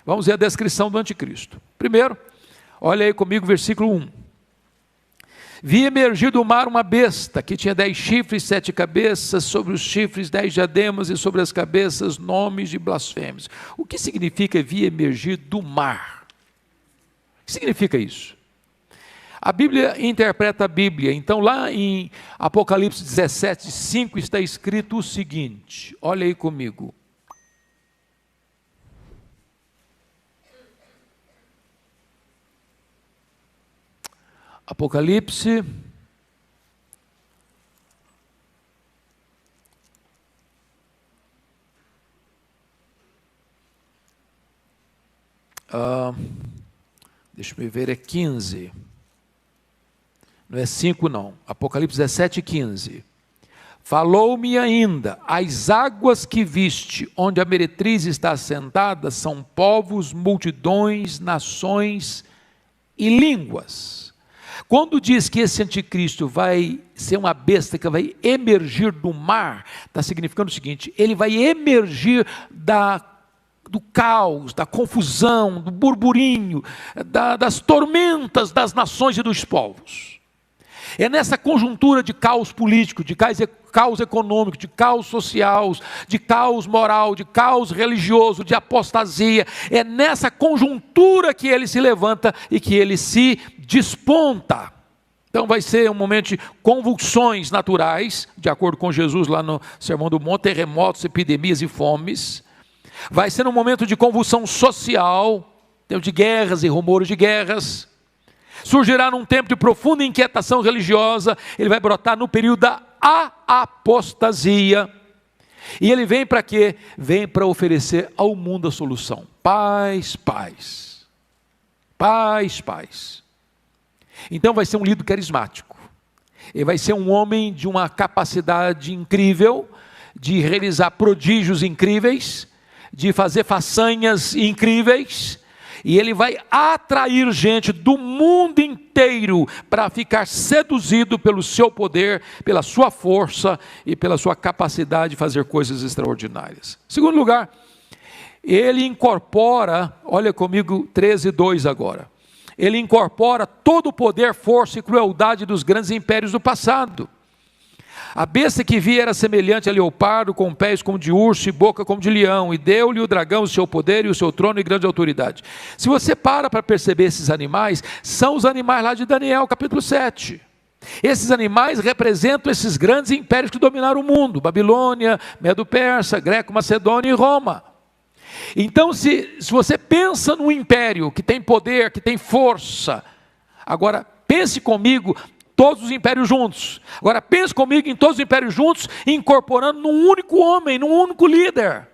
Vamos ver a descrição do anticristo. Primeiro, olha aí comigo o versículo 1. Vi emergir do mar uma besta, que tinha 10 chifres, 7 cabeças, sobre os chifres 10 diademas, e sobre as cabeças nomes de blasfêmios. O que significa vi emergir do mar? O que significa isso? A Bíblia interpreta a Bíblia. Então lá em Apocalipse 17, 5 está escrito o seguinte, olha aí comigo. Apocalipse, deixa eu ver, é 15, não é 5 não, Apocalipse 17, 15. Falou-me ainda, as águas que viste, onde a meretriz está assentada, são povos, multidões, nações e línguas. Quando diz que esse anticristo vai ser uma besta que vai emergir do mar, está significando o seguinte, ele vai emergir do caos, da confusão, do burburinho, das tormentas das nações e dos povos. É nessa conjuntura de caos político, de caos econômico, de caos social, de caos moral, de caos religioso, de apostasia, é nessa conjuntura que ele se levanta e que ele se desponta. Então vai ser um momento de convulsões naturais, de acordo com Jesus lá no Sermão do Monte, terremotos, epidemias e fomes. Vai ser um momento de convulsão social, tempo de guerras e rumores de guerras. Surgirá num tempo de profunda inquietação religiosa, ele vai brotar no período da apostasia. E ele vem para quê? Vem para oferecer ao mundo a solução. Paz, paz. Paz, paz. Então vai ser um líder carismático. Ele vai ser um homem de uma capacidade incrível, de realizar prodígios incríveis, de fazer façanhas incríveis. E ele vai atrair gente do mundo inteiro para ficar seduzido pelo seu poder, pela sua força e pela sua capacidade de fazer coisas extraordinárias. Segundo lugar, ele incorpora, olha comigo 13:2 agora. Ele incorpora todo o poder, força e crueldade dos grandes impérios do passado. A besta que vi era semelhante a leopardo, com pés como de urso e boca como de leão, e deu-lhe o dragão o seu poder e o seu trono e grande autoridade. Se você para perceber esses animais, são os animais lá de Daniel, capítulo 7. Esses animais representam esses grandes impérios que dominaram o mundo, Babilônia, Medo-Persa, Greco-Macedônia e Roma. Então, se você pensa num império que tem poder, que tem força, agora pense comigo, todos os impérios juntos. Agora pense comigo em todos os impérios juntos, incorporando num único homem, num único líder.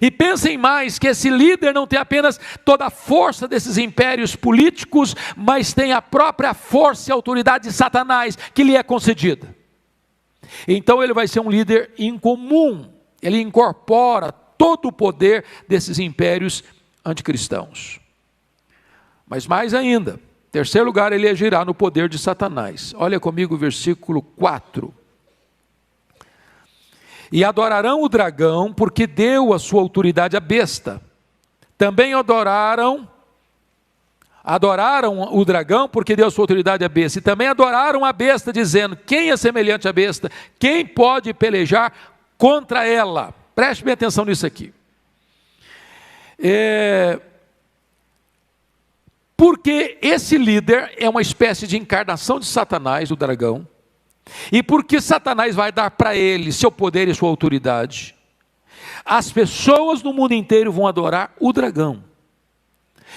E pensem mais, que esse líder não tem apenas toda a força desses impérios políticos, mas tem a própria força e autoridade de Satanás que lhe é concedida. Então ele vai ser um líder incomum, ele incorpora todo o poder desses impérios anticristãos. Mas mais ainda, em terceiro lugar, ele agirá no poder de Satanás. Olha comigo o versículo 4. E adorarão o dragão, porque deu a sua autoridade à besta. Também adoraram o dragão, porque deu a sua autoridade à besta. E também adoraram a besta, dizendo, quem é semelhante à besta? Quem pode pelejar contra ela? Preste bem atenção nisso aqui. Porque esse líder é uma espécie de encarnação de Satanás, o dragão, e porque Satanás vai dar para ele seu poder e sua autoridade, as pessoas no mundo inteiro vão adorar o dragão.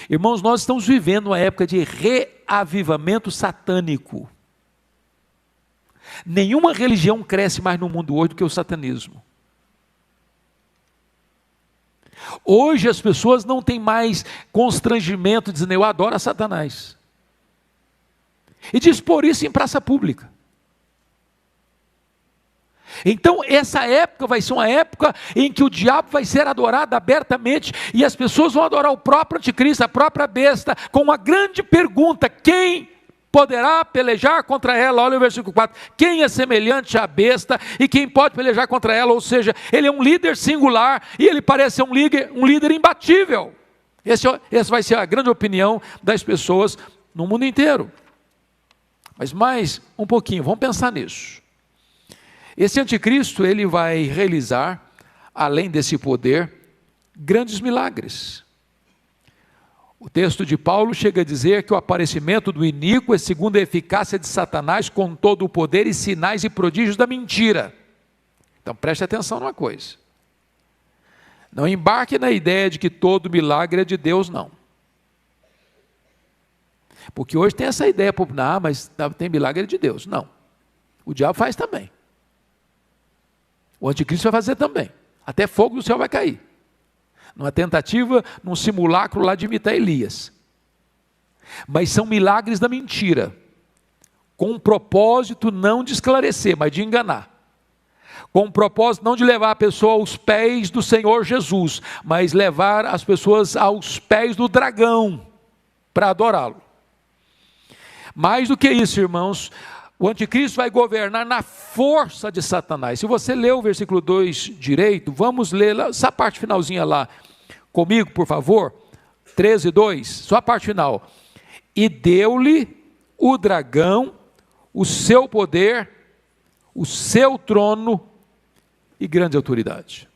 Irmãos, nós estamos vivendo uma época de reavivamento satânico. Nenhuma religião cresce mais no mundo hoje do que o satanismo. Hoje as pessoas não têm mais constrangimento dizendo, eu adoro a Satanás. E dispor isso em praça pública. Então essa época vai ser uma época em que o diabo vai ser adorado abertamente e as pessoas vão adorar o próprio anticristo, a própria besta, com uma grande pergunta, quem poderá pelejar contra ela? Olha o versículo 4, quem é semelhante à besta e quem pode pelejar contra ela? Ou seja, ele é um líder singular e ele parece ser um líder imbatível. Essa vai ser a grande opinião das pessoas no mundo inteiro. Mas mais um pouquinho, vamos pensar nisso. Esse anticristo, ele vai realizar, além desse poder, grandes milagres. O texto de Paulo chega a dizer que o aparecimento do iníquo é segundo a eficácia de Satanás, com todo o poder e sinais e prodígios da mentira. Então preste atenção numa coisa. Não embarque na ideia de que todo milagre é de Deus, não. Porque hoje tem essa ideia popular, mas tem milagre de Deus. Não. O diabo faz também. O anticristo vai fazer também. Até fogo do céu vai cair. Numa tentativa, num simulacro lá de imitar Elias. Mas são milagres da mentira. Com um propósito não de esclarecer, mas de enganar. Com um propósito não de levar a pessoa aos pés do Senhor Jesus, mas levar as pessoas aos pés do dragão, para adorá-lo. Mais do que isso, irmãos, o anticristo vai governar na força de Satanás. Se você ler o versículo 2 direito, vamos ler essa parte finalzinha lá comigo, por favor. 13:2, só a parte final. E deu-lhe o dragão o seu poder, o seu trono e grande autoridade.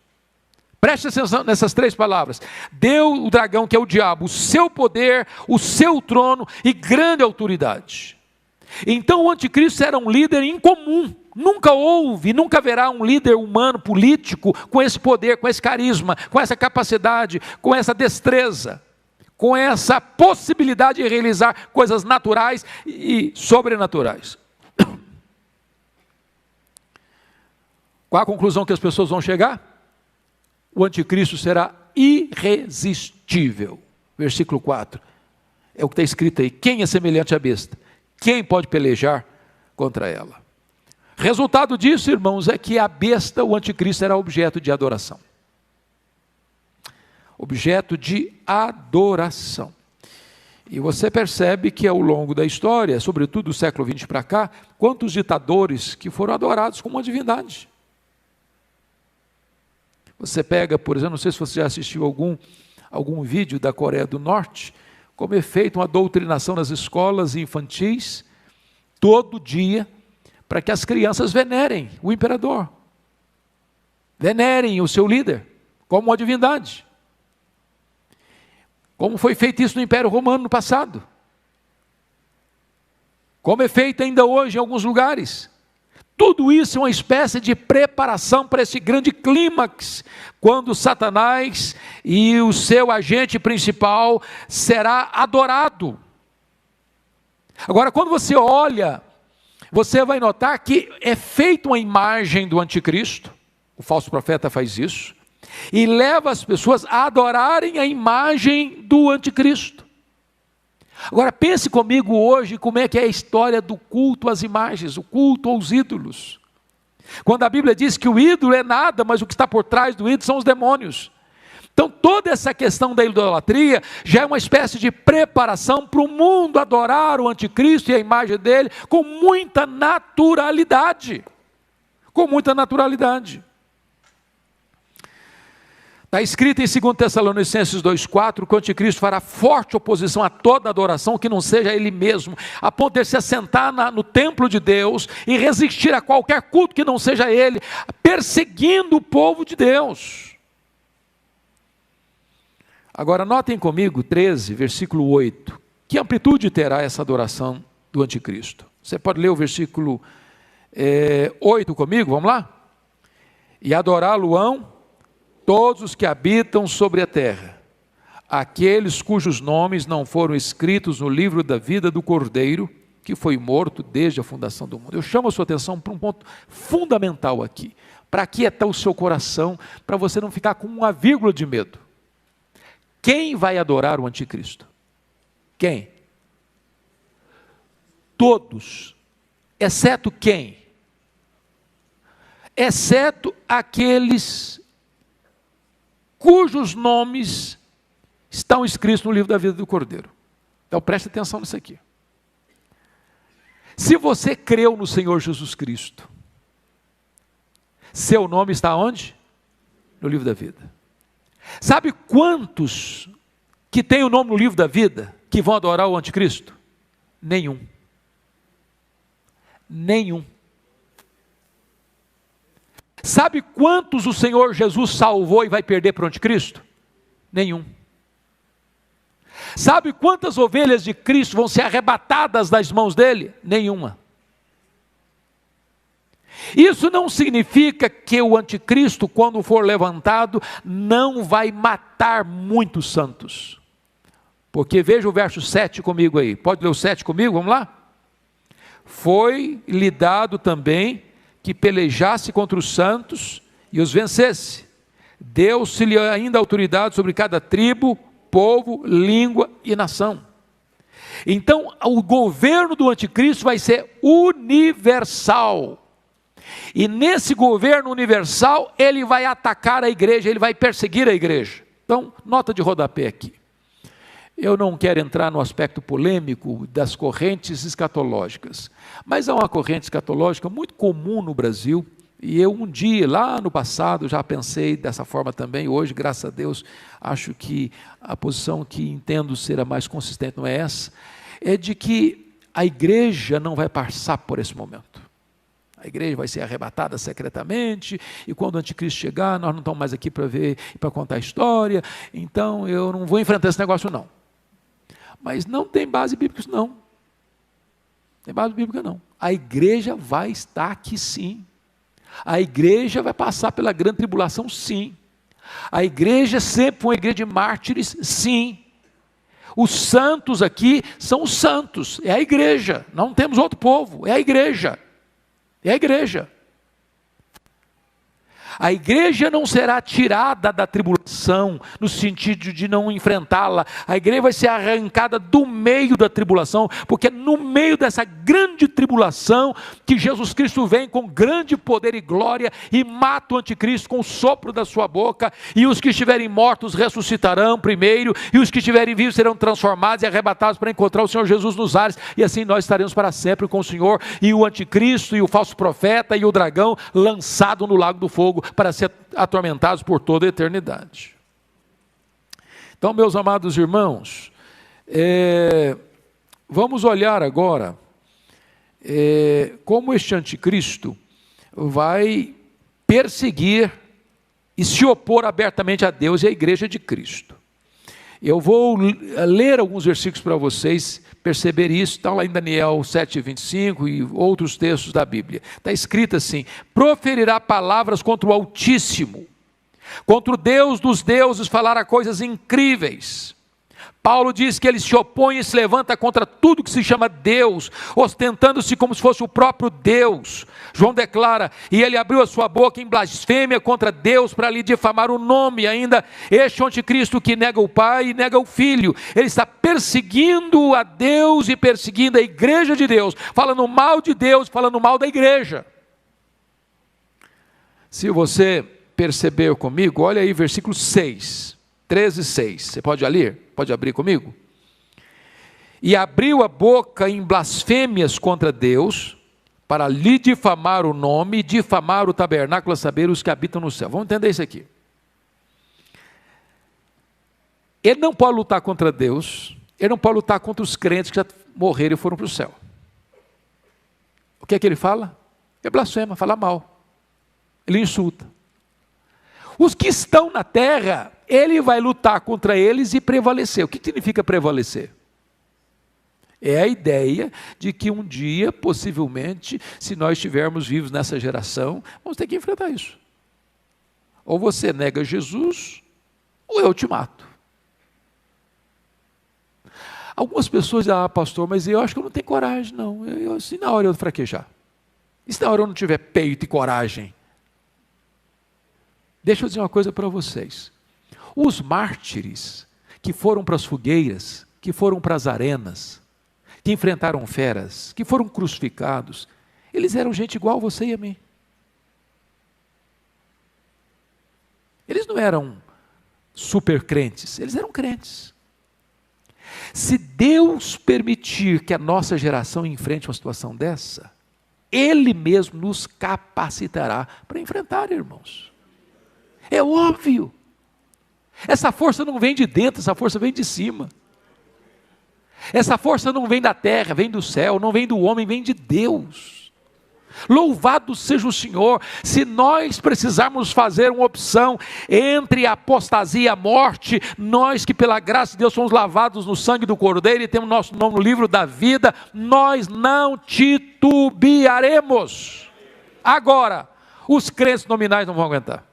Preste atenção nessas três palavras. Deu o dragão, que é o diabo, o seu poder, o seu trono e grande autoridade. Então o anticristo era um líder incomum. Nunca houve, nunca haverá um líder humano, político, com esse poder, com esse carisma, com essa capacidade, com essa destreza, com essa possibilidade de realizar coisas naturais e sobrenaturais. Qual a conclusão que as pessoas vão chegar? O anticristo será irresistível. Versículo 4. É o que está escrito aí. Quem é semelhante à besta? Quem pode pelejar contra ela? Resultado disso, irmãos, é que a besta, o anticristo, será objeto de adoração. Objeto de adoração. E você percebe que ao longo da história, sobretudo do século XX para cá, quantos ditadores que foram adorados como uma divindade. Você pega, por exemplo, não sei se você já assistiu algum vídeo da Coreia do Norte, como é feita uma doutrinação nas escolas infantis, todo dia, para que as crianças venerem o imperador, venerem o seu líder, como uma divindade. Como foi feito isso no Império Romano no passado. Como é feito ainda hoje em alguns lugares. Tudo isso é uma espécie de preparação para esse grande clímax, quando Satanás e o seu agente principal será adorado. Agora, quando você olha, você vai notar que é feita uma imagem do anticristo, o falso profeta faz isso, e leva as pessoas a adorarem a imagem do anticristo. Agora pense comigo hoje como é que é a história do culto às imagens, o culto aos ídolos. Quando a Bíblia diz que o ídolo é nada, mas o que está por trás do ídolo são os demônios. Então toda essa questão da idolatria já é uma espécie de preparação para o mundo adorar o anticristo e a imagem dele com muita naturalidade. Com muita naturalidade. Está escrito em 2 Tessalonicenses 2,4 que o anticristo fará forte oposição a toda adoração que não seja ele mesmo, a ponto de se assentar no templo de Deus e resistir a qualquer culto que não seja ele, perseguindo o povo de Deus. Agora notem comigo 13, versículo 8, que amplitude terá essa adoração do anticristo? Você pode ler o versículo 8 comigo, vamos lá? E adorá-lo-ão todos os que habitam sobre a terra, aqueles cujos nomes não foram escritos no livro da vida do Cordeiro, que foi morto desde a fundação do mundo. Eu chamo a sua atenção para um ponto fundamental aqui, para aquietar o seu coração, para você não ficar com uma vírgula de medo. Quem vai adorar o anticristo? Quem? Todos, exceto quem? Exceto aqueles cujos nomes estão escritos no livro da vida do Cordeiro. Então preste atenção nisso aqui. Se você creu no Senhor Jesus Cristo, seu nome está onde? No livro da vida. Sabe quantos que tem o nome no livro da vida, que vão adorar o anticristo? Nenhum. Nenhum. Sabe quantos o Senhor Jesus salvou e vai perder para o anticristo? Nenhum. Sabe quantas ovelhas de Cristo vão ser arrebatadas das mãos dele? Nenhuma. Isso não significa que o anticristo, quando for levantado, não vai matar muitos santos. Porque veja o verso 7 comigo aí. Pode ler o 7 comigo? Vamos lá? Foi-lhe dado também que pelejasse contra os santos e os vencesse. Deu-se-lhe ainda autoridade sobre cada tribo, povo, língua e nação. Então, o governo do anticristo vai ser universal. E nesse governo universal, ele vai atacar a igreja, ele vai perseguir a igreja. Então, nota de rodapé aqui. Eu não quero entrar no aspecto polêmico das correntes escatológicas, mas há uma corrente escatológica muito comum no Brasil, e eu um dia, lá no passado, já pensei dessa forma também. Hoje, graças a Deus, acho que a posição que entendo ser a mais consistente não é essa, é de que a igreja não vai passar por esse momento. A igreja vai ser arrebatada secretamente, e quando o anticristo chegar, nós não estamos mais aqui para ver, para contar a história, então eu não vou enfrentar esse negócio não. Mas não tem base bíblica isso não. Tem base bíblica não. A igreja vai estar aqui sim. A igreja vai passar pela grande tribulação sim. A igreja sempre foi uma igreja de mártires sim. Os santos aqui são os santos, é a igreja, não temos outro povo, é a igreja. É a igreja. A igreja não será tirada da tribulação, no sentido de não enfrentá-la. A igreja vai ser arrancada do meio da tribulação, porque é no meio dessa grande tribulação que Jesus Cristo vem com grande poder e glória e mata o anticristo com o sopro da sua boca, e os que estiverem mortos ressuscitarão primeiro, e os que estiverem vivos serão transformados e arrebatados para encontrar o Senhor Jesus nos ares, e assim nós estaremos para sempre com o Senhor, e o anticristo, e o falso profeta, e o dragão lançado no lago do fogo, para ser atormentados por toda a eternidade. Então, meus amados irmãos, vamos olhar agora como este anticristo vai perseguir e se opor abertamente a Deus e à igreja de Cristo. Eu vou ler alguns versículos para vocês perceber isso. Está lá em Daniel 7:25 e outros textos da Bíblia. Está escrito assim: proferirá palavras contra o Altíssimo, contra o Deus dos deuses falará coisas incríveis. Paulo diz que ele se opõe e se levanta contra tudo que se chama Deus, ostentando-se como se fosse o próprio Deus. João declara: e ele abriu a sua boca em blasfêmia contra Deus para lhe difamar o nome. Ainda este anticristo que nega o Pai e nega o Filho, ele está perseguindo a Deus e perseguindo a igreja de Deus, falando mal de Deus, falando mal da igreja. Se você percebeu comigo, olha aí versículo 6, 13:6, você pode ler? Pode abrir comigo? E abriu a boca em blasfêmias contra Deus, para lhe difamar o nome e difamar o tabernáculo, a saber, os que habitam no céu. Vamos entender isso aqui. Ele não pode lutar contra Deus, ele não pode lutar contra os crentes que já morreram e foram para o céu. O que é que ele fala? Ele blasfema, fala mal. Ele insulta. Os que estão na terra, ele vai lutar contra eles e prevalecer. O que significa prevalecer? É a ideia de que um dia, possivelmente, se nós estivermos vivos nessa geração, vamos ter que enfrentar isso. Ou você nega Jesus, ou eu te mato. Algumas pessoas dizem: ah, pastor, mas eu acho que eu não tenho coragem, não. Assim, na hora eu fraquejar. E se na hora eu não tiver peito e coragem? Deixa eu dizer uma coisa para vocês. Os mártires que foram para as fogueiras, que foram para as arenas, que enfrentaram feras, que foram crucificados, eles eram gente igual a você e a mim. Eles não eram super crentes, eles eram crentes. Se Deus permitir que a nossa geração enfrente uma situação dessa, Ele mesmo nos capacitará para enfrentar, irmãos. É óbvio. Essa força não vem de dentro, essa força vem de cima. Essa força não vem da terra, vem do céu, não vem do homem, vem de Deus. Louvado seja o Senhor. Se nós precisarmos fazer uma opção entre a apostasia e a morte, nós que pela graça de Deus somos lavados no sangue do Cordeiro e temos nosso nome no livro da vida, nós não titubearemos. Agora, os crentes nominais não vão aguentar.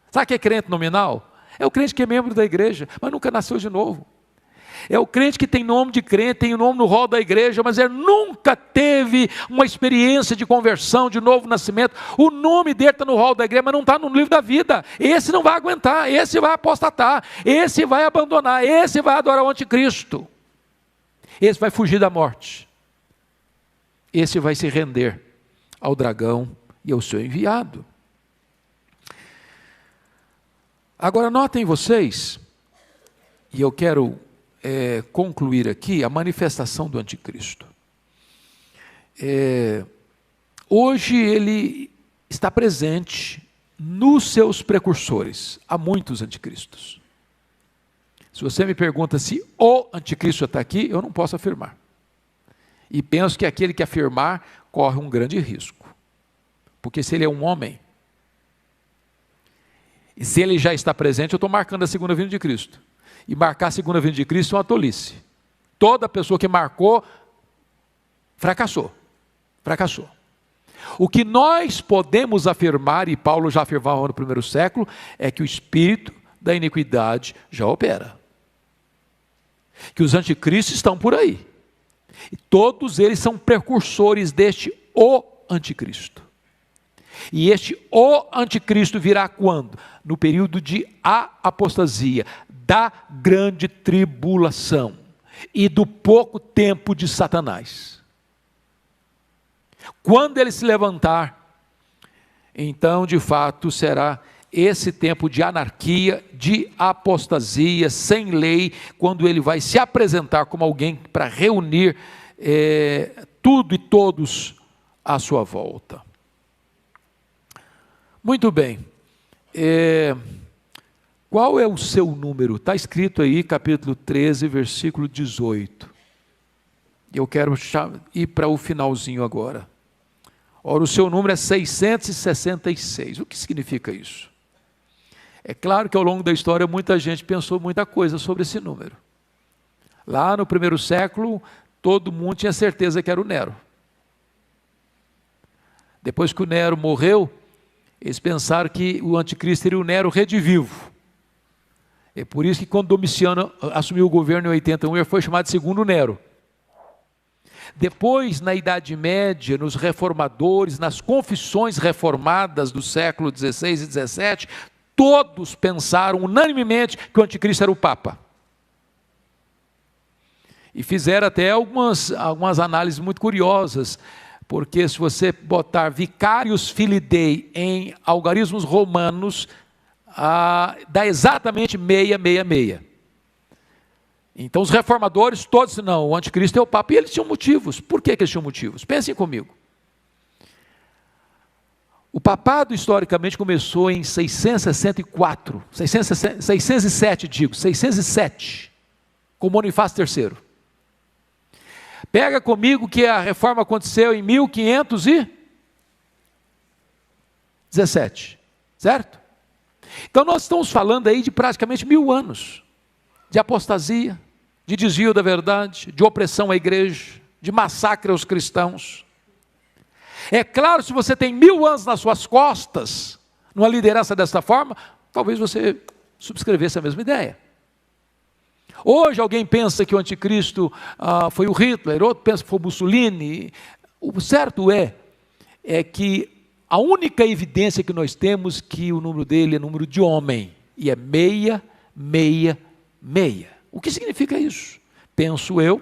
Sabe o que é crente nominal? É o crente que é membro da igreja, mas nunca nasceu de novo. É o crente que tem nome de crente, tem o nome no rol da igreja, mas ele nunca teve uma experiência de conversão, de novo nascimento. O nome dele está no rol da igreja, mas não está no livro da vida. Esse não vai aguentar, esse vai apostatar, esse vai abandonar, esse vai adorar o anticristo. Esse vai fugir da morte. Esse vai se render ao dragão e ao seu enviado. Agora notem vocês, e eu quero concluir aqui a manifestação do anticristo. Hoje ele está presente nos seus precursores. Há muitos anticristos. Se você me pergunta se o anticristo está aqui, eu não posso afirmar. E penso que aquele que afirmar corre um grande risco. Porque se ele é um homem, e se ele já está presente, eu estou marcando a segunda vinda de Cristo. E marcar a segunda vinda de Cristo é uma tolice. Toda pessoa que marcou, fracassou. Fracassou. O que nós podemos afirmar, e Paulo já afirmava no primeiro século, é que o espírito da iniquidade já opera. Que os anticristos estão por aí. E todos eles são precursores deste o anticristo. E este o anticristo virá quando? No período de apostasia, da grande tribulação e do pouco tempo de Satanás. Quando ele se levantar, então de fato será esse tempo de anarquia, de apostasia, sem lei, quando ele vai se apresentar como alguém para reunir tudo e todos à sua volta. Muito bem, qual é o seu número? Está escrito aí, capítulo 13, versículo 18. Eu quero ir para o finalzinho agora. Ora, o seu número é 666. O que significa isso? É claro que ao longo da história muita gente pensou muita coisa sobre esse número. Lá no primeiro século, todo mundo tinha certeza que era o Nero. Depois que o Nero morreu, eles pensaram que o anticristo seria o Nero redivivo. É por isso que quando Domiciano assumiu o governo em 81, ele foi chamado de segundo Nero. Depois, na Idade Média, nos reformadores, nas confissões reformadas do século XVI e XVII, todos pensaram unanimemente que o anticristo era o Papa. E fizeram até algumas análises muito curiosas, porque se você botar Vicarius Filii Dei em algarismos romanos, dá exatamente 666. Então os reformadores todos disseram, não, o anticristo é o Papa, e eles tinham motivos. Por que eles tinham motivos? Pensem comigo. O papado historicamente começou em 607, com Bonifácio III. Pega comigo que a reforma aconteceu em 1517, certo? Então nós estamos falando aí de praticamente 1000 anos de apostasia, de desvio da verdade, de opressão à igreja, de massacre aos cristãos. É claro, se você tem 1000 anos nas suas costas, numa liderança dessa forma, talvez você subscrevesse a mesma ideia. Hoje alguém pensa que o anticristo foi o Hitler, outro pensa que foi o Mussolini. O certo é que a única evidência que nós temos que o número dele é número de homem, e é 666. O que significa isso? Penso eu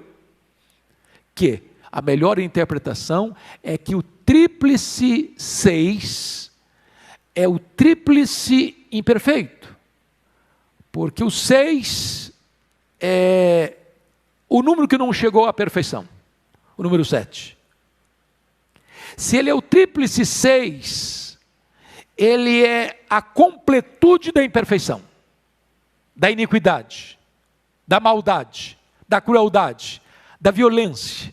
que a melhor interpretação é que o tríplice 6 é o tríplice imperfeito, porque o 6 é o número que não chegou à perfeição, o número 7. Se ele é o tríplice 6, ele é a completude da imperfeição. da iniquidade, da maldade, da crueldade, da violência.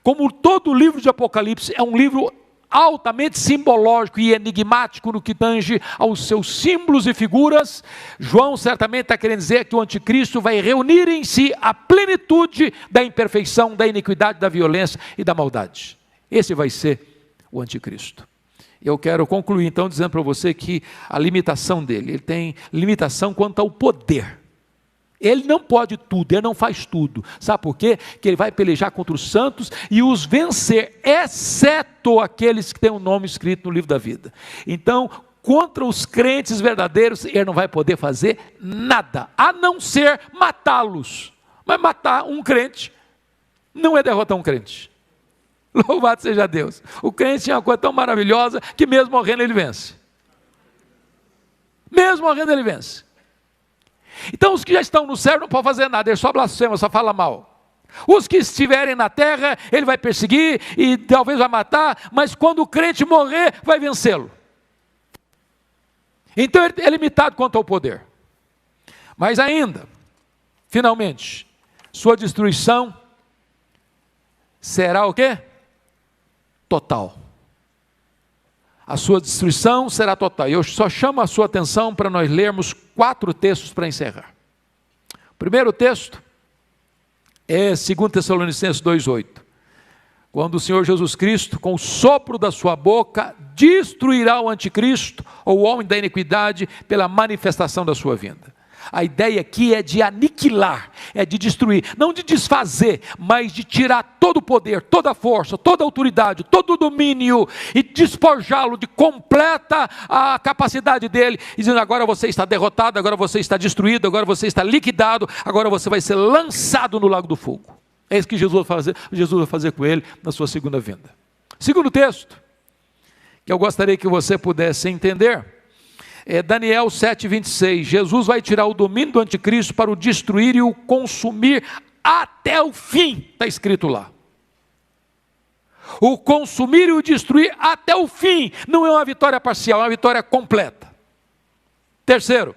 Como todo o livro de Apocalipse é um livro altamente simbológico e enigmático no que tange aos seus símbolos e figuras, João certamente está querendo dizer que o anticristo vai reunir em si a plenitude da imperfeição, da iniquidade, da violência e da maldade. Esse vai ser o anticristo. Eu quero concluir então dizendo para você que a limitação dele, ele tem limitação quanto ao poder. Ele não pode tudo, ele não faz tudo. Sabe por quê? Que ele vai pelejar contra os santos e os vencer, exceto aqueles que têm o nome escrito no livro da vida. Então, contra os crentes verdadeiros, ele não vai poder fazer nada, a não ser matá-los. Mas matar um crente não é derrotar um crente. Louvado seja Deus. O crente tinha uma coisa tão maravilhosa que mesmo morrendo ele vence. Mesmo morrendo ele vence. Então os que já estão no céu não podem fazer nada, ele só blasfema, só fala mal. Os que estiverem na terra, ele vai perseguir e talvez vai matar, mas quando o crente morrer, vai vencê-lo. Então ele é limitado quanto ao poder. Mas ainda, finalmente, sua destruição será o quê? Total. A sua destruição será total. Eu só chamo a sua atenção para nós lermos 4 textos para encerrar. O primeiro texto é 2 Tessalonicenses 2,8. Quando o Senhor Jesus Cristo, com o sopro da sua boca, destruirá o anticristo, ou o homem da iniquidade, pela manifestação da sua vinda. A ideia aqui é de aniquilar, é de destruir, não de desfazer, mas de tirar todo o poder, toda a força, toda a autoridade, todo o domínio e despojá-lo de completa a capacidade dele, dizendo: agora você está derrotado, agora você está destruído, agora você está liquidado, agora você vai ser lançado no lago do fogo. É isso que Jesus vai fazer com ele na sua segunda vinda. Segundo texto, que eu gostaria que você pudesse entender, é Daniel 7,26, Jesus vai tirar o domínio do anticristo para o destruir e o consumir até o fim, está escrito lá. O consumir e o destruir até o fim, não é uma vitória parcial, é uma vitória completa. Terceiro,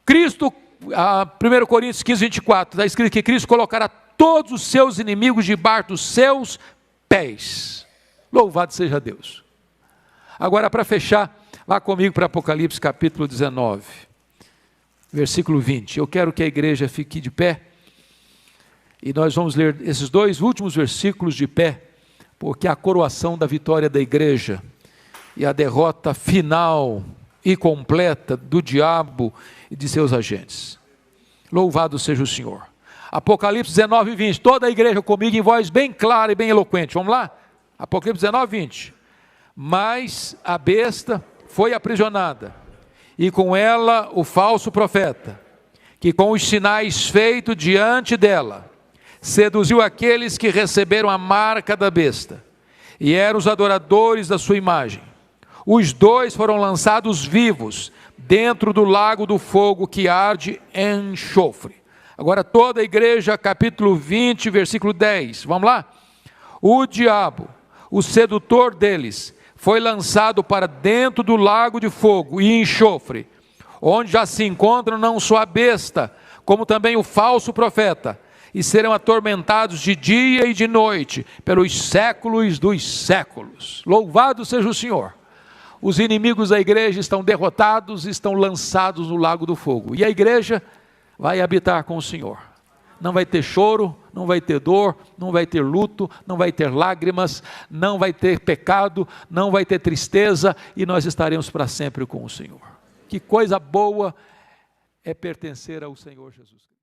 Cristo, 1 Coríntios 15:24, está escrito que Cristo colocará todos os seus inimigos debaixo dos seus pés. Louvado seja Deus. Agora, para fechar, vá comigo para Apocalipse capítulo 19, versículo 20. Eu quero que a igreja fique de pé, e nós vamos ler esses 2 últimos versículos de pé, porque é a coroação da vitória da igreja, e a derrota final e completa do diabo e de seus agentes. Louvado seja o Senhor. Apocalipse 19, 20, toda a igreja comigo em voz bem clara e bem eloquente. Vamos lá? Apocalipse 19, 20. Mas a besta foi aprisionada, e com ela o falso profeta, que com os sinais feitos diante dela, seduziu aqueles que receberam a marca da besta, e eram os adoradores da sua imagem. Os 2 foram lançados vivos, dentro do lago do fogo que arde em enxofre. Agora toda a igreja, capítulo 20, versículo 10, vamos lá? O diabo, o sedutor deles, foi lançado para dentro do lago de fogo e enxofre, onde já se encontram não só a besta, como também o falso profeta, e serão atormentados de dia e de noite, pelos séculos dos séculos. Louvado seja o Senhor. Os inimigos da igreja estão derrotados, estão lançados no lago do fogo, e a igreja vai habitar com o Senhor. Não vai ter choro, não vai ter dor, não vai ter luto, não vai ter lágrimas, não vai ter pecado, não vai ter tristeza, e nós estaremos para sempre com o Senhor. Que coisa boa é pertencer ao Senhor Jesus Cristo.